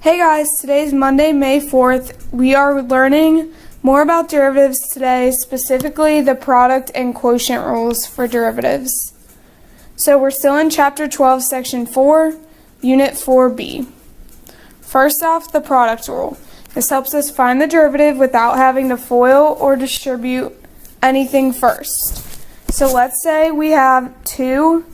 Hey guys, today's Monday, May 4th. We are learning more about derivatives today, specifically the product and quotient rules for derivatives. So we're still in Chapter 12, Section 4, Unit 4B. First off, the product rule. This helps us find the derivative without having to FOIL or distribute anything first. So let's say we have two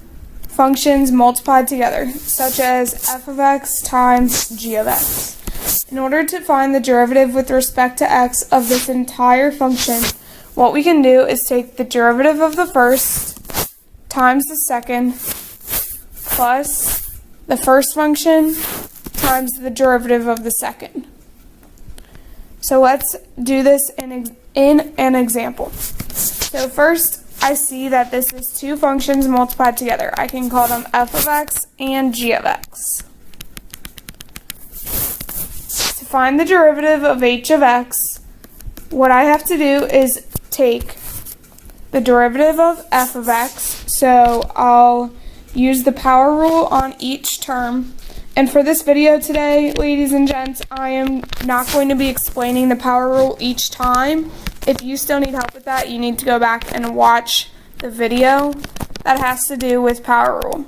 functions multiplied together, such as f of x times g of x. In order to find the derivative with respect to x of this entire function, what we can do is take the derivative of the first times the second plus the first function times the derivative of the second. So let's do this in an example. So first, I see that this is two functions multiplied together. I can call them f of x and g of x. To find the derivative of h of x, what I have to do is take the derivative of f of x. So I'll use the power rule on each term. And for this video today, ladies and gents, I am not going to be explaining the power rule each time. If you still need help with that, you need to go back and watch the video that has to do with power rule.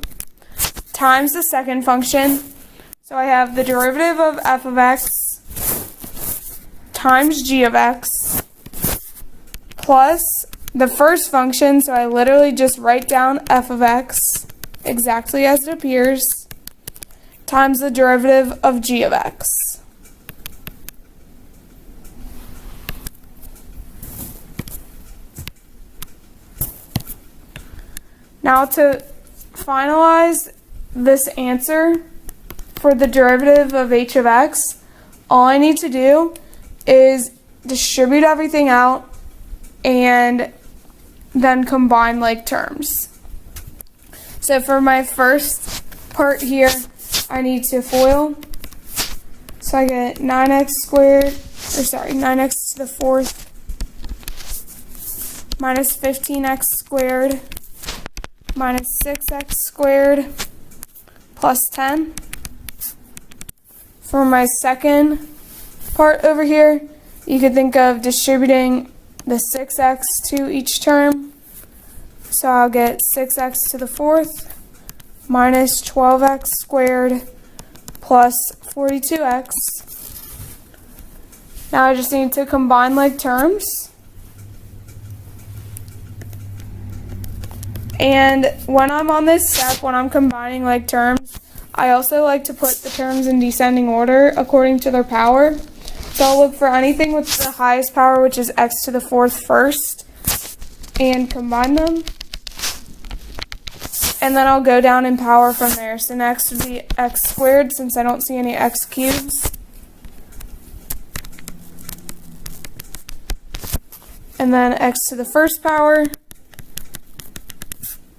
Times the second function. So I have the derivative of f of x times g of x plus the first function. So I literally just write down f of x exactly as it appears times the derivative of g of x. Now to finalize this answer for the derivative of h of x, all I need to do is distribute everything out and then combine like terms. So for my first part here, I need to FOIL. So I get 9x to the fourth minus 15x squared minus 6x squared plus 10. For my second part over here, you could think of distributing the 6x to each term. So I'll get 6x to the fourth minus 12x squared plus 42x. Now I just need to combine like terms. And when I'm on this step, when I'm combining like terms, I also like to put the terms in descending order according to their power. So I'll look for anything with the highest power, which is x to the fourth first, and combine them. And then I'll go down in power from there. So next would be x squared, since I don't see any x cubes. And then x to the first power.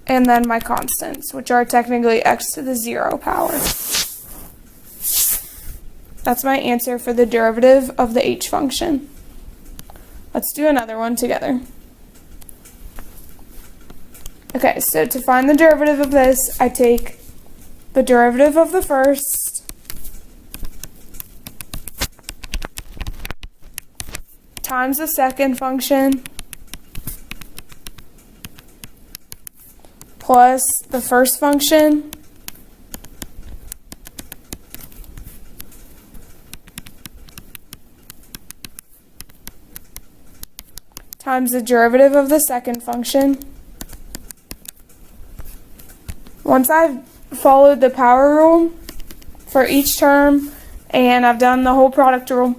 And then my constants, which are technically x to the 0 power. That's my answer for the derivative of the h function. Let's do another one together. Okay, so to find the derivative of this, I take the derivative of the first times the second function plus the first function times the derivative of the second function. Once I've followed the power rule for each term and I've done the whole product rule,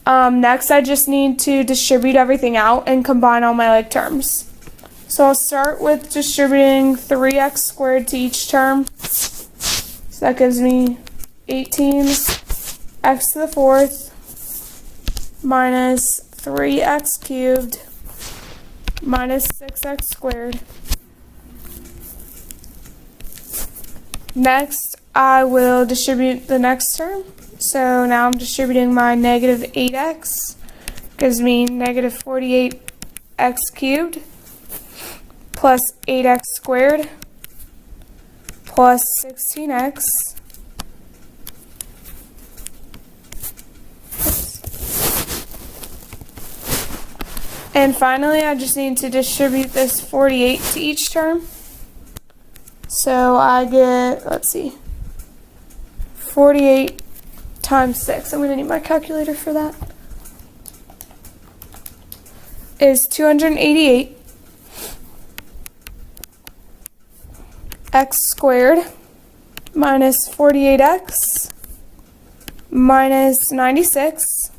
next I just need to distribute everything out and combine all my like terms. So I'll start with distributing 3x squared to each term. So that gives me 18x to the fourth minus 3x cubed minus 6x squared. Next, I will distribute the next term. So now I'm distributing my negative 8x. Gives me negative 48x cubed plus 8x squared plus 16x And finally, I just need to distribute this 48 to each term. So I get, let's see, 48 times 6. I'm going to need my calculator for that. Is 288 x squared minus 48x minus 96.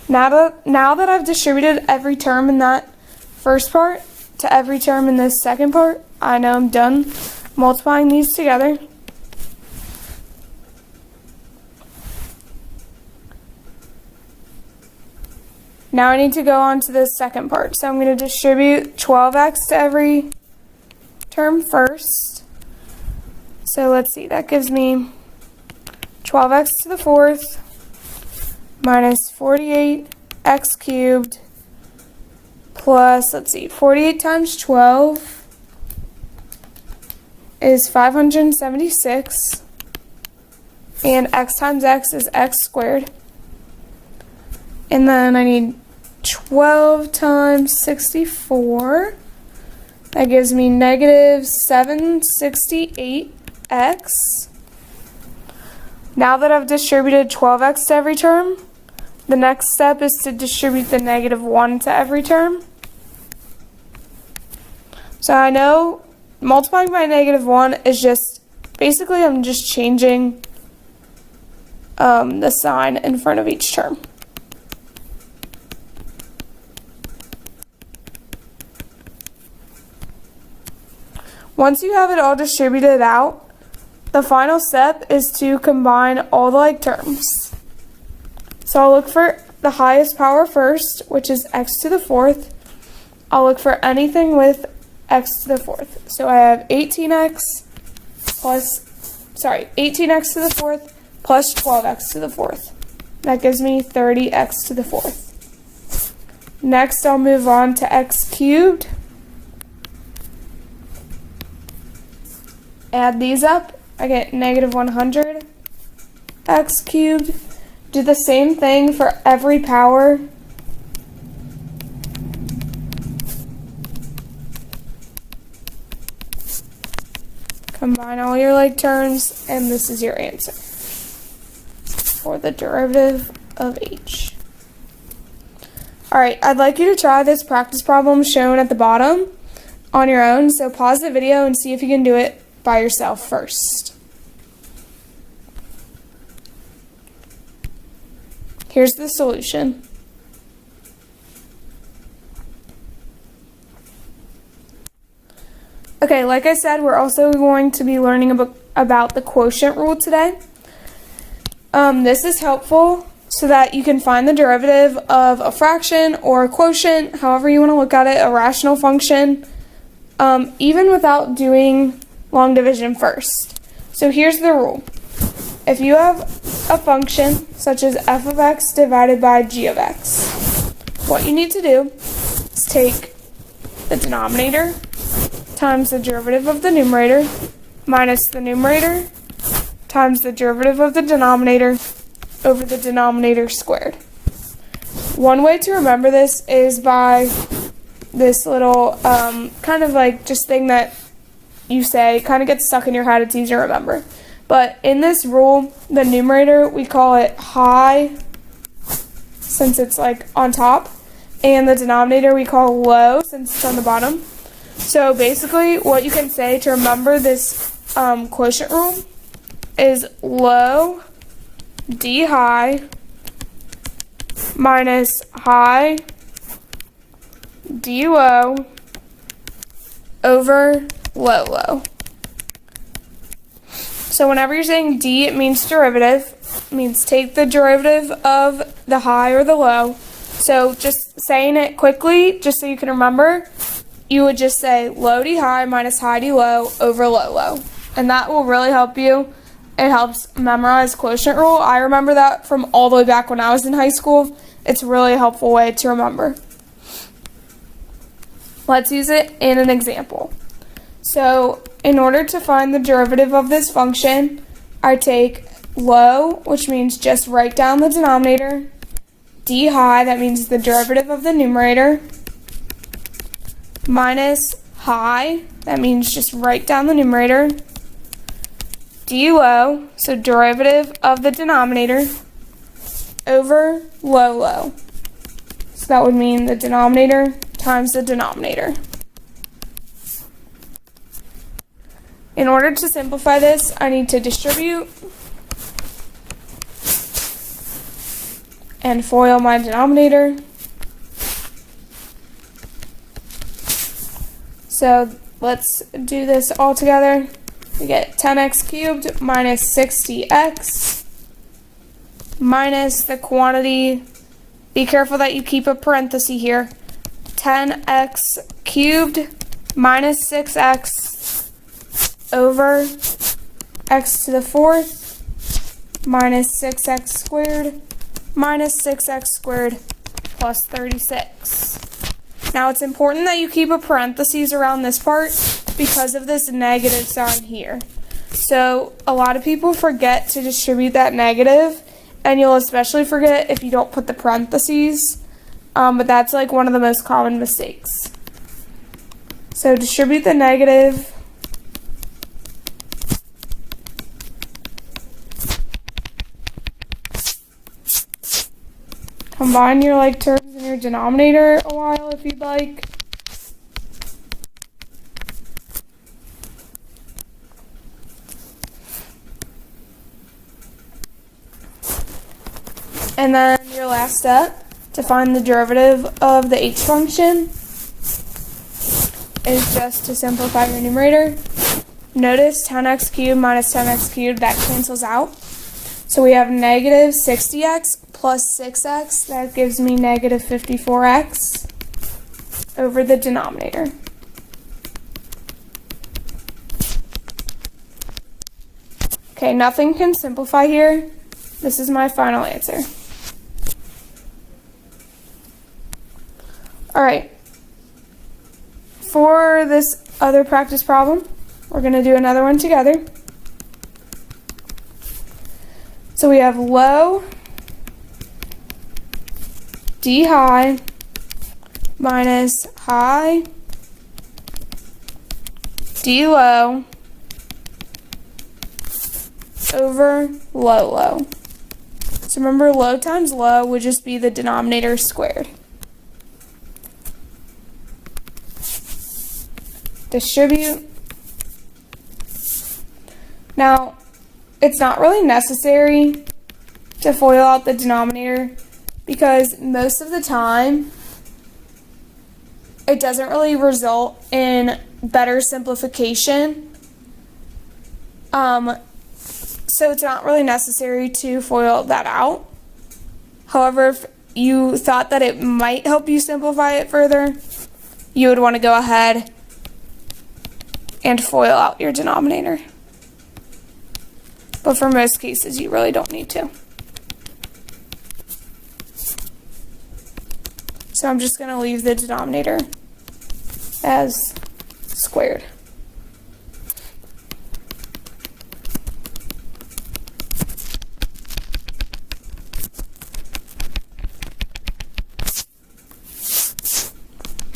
Now that I've distributed every term in that first part to every term in this second part, I know I'm done multiplying these together. Now I need to go on to the second part. So I'm going to distribute 12x to every term first. So let's see, that gives me 12x to the fourth minus 48x cubed plus, let's see, 48 times 12 is 576, and x times x is x squared. And then I need 12 times 64. That gives me negative 768x. Now that I've distributed 12x to every term, the next step is to distribute the negative 1 to every term. So I know multiplying by negative 1 is just, basically I'm just changing the sign in front of each term. Once you have it all distributed out, the final step is to combine all the like terms. So I'll look for the highest power first, which is x to the fourth. I'll look for anything with x to the fourth. So I have 18x to the fourth plus 12x to the fourth. That gives me 30x to the fourth. Next, I'll move on to x cubed. Add these up, I get negative 100 x cubed. Do the same thing for every power. Combine all your like terms, and this is your answer for the derivative of h. Alright, I'd like you to try this practice problem shown at the bottom on your own, so pause the video and see if you can do it by yourself first. Here's the solution. Okay, like I said, we're also going to be learning about the quotient rule today. This is helpful so that you can find the derivative of a fraction or a quotient, however you want to look at it, a rational function, even without doing long division first. So here's the rule. If you have a function such as f of x divided by g of x, what you need to do is take the denominator times the derivative of the numerator minus the numerator times the derivative of the denominator over the denominator squared. One way to remember this is by this little kind of like just thing that you say, kind of gets stuck in your head, it's easy to remember. But in this rule, the numerator, we call it high, since it's like on top, and the denominator we call low, since it's on the bottom. So basically, what you can say to remember this quotient rule is low d high minus high d low over low low. So whenever you're saying d, it means derivative. It means take the derivative of the high or the low. So just saying it quickly, just so you can remember, you would just say low d high minus high d low over low low. And that will really help you. It helps memorize quotient rule. I remember that from all the way back when I was in high school. It's really a helpful way to remember. Let's use it in an example. So in order to find the derivative of this function, I take low, which means just write down the denominator, d high, that means the derivative of the numerator, minus high, that means just write down the numerator, d low, so derivative of the denominator, over low. So that would mean the denominator times the denominator. In order to simplify this, I need to distribute and FOIL my denominator. So let's do this all together. We get 10x cubed minus 60x minus the quantity. Be careful that you keep a parenthesis here. 10x cubed minus 6x over x to the fourth minus 6x squared minus 6x squared plus 36. Now it's important that you keep a parenthesis around this part because of this negative sign here. So a lot of people forget to distribute that negative, and you'll especially forget if you don't put the parentheses, but that's like one of the most common mistakes. So distribute the negative. Combine your like terms in your denominator a while if you'd like. And then your last step to find the derivative of the h function is just to simplify your numerator. Notice 10x cubed minus 10x cubed, that cancels out. So we have negative 60x plus 6x, that gives me negative 54x over the denominator. Okay, nothing can simplify here. This is my final answer. Alright, for this other practice problem, we're going to do another one together. So we have low d high minus high d low over low. So remember, low times low would just be the denominator squared. Distribute. Now, it's not really necessary to FOIL out the denominator because most of the time it doesn't really result in better simplification. So it's not really necessary to FOIL that out. However, if you thought that it might help you simplify it further, you would want to go ahead and FOIL out your denominator. But for most cases, you really don't need to. So I'm just going to leave the denominator as squared.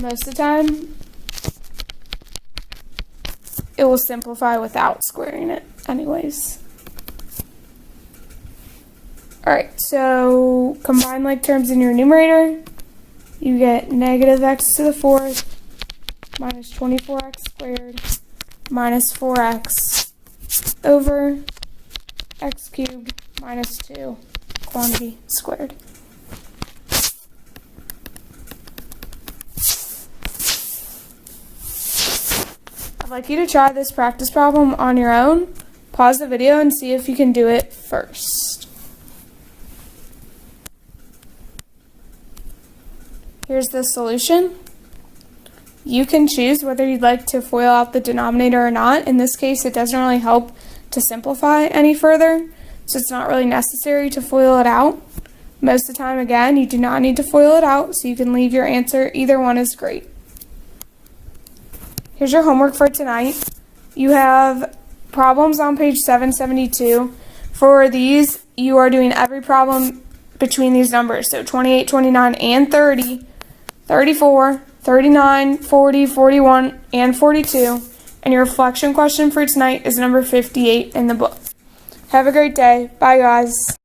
Most of the time, it will simplify without squaring it anyways. Alright, so combine like terms in your numerator. You get negative x to the fourth minus 24x squared minus 4x over x cubed minus 2 quantity squared. I'd like you to try this practice problem on your own. Pause the video and see if you can do it first. Here's the solution. You can choose whether you'd like to FOIL out the denominator or not. In this case, it doesn't really help to simplify any further, so it's not really necessary to FOIL it out. Most of the time, again, you do not need to FOIL it out, so you can leave your answer. Either one is great. Here's your homework for tonight. You have problems on page 772. For these, you are doing every problem between these numbers. So 28, 29, and 30, 34, 39, 40, 41, and 42. And your reflection question for tonight is number 58 in the book. Have a great day. Bye, guys.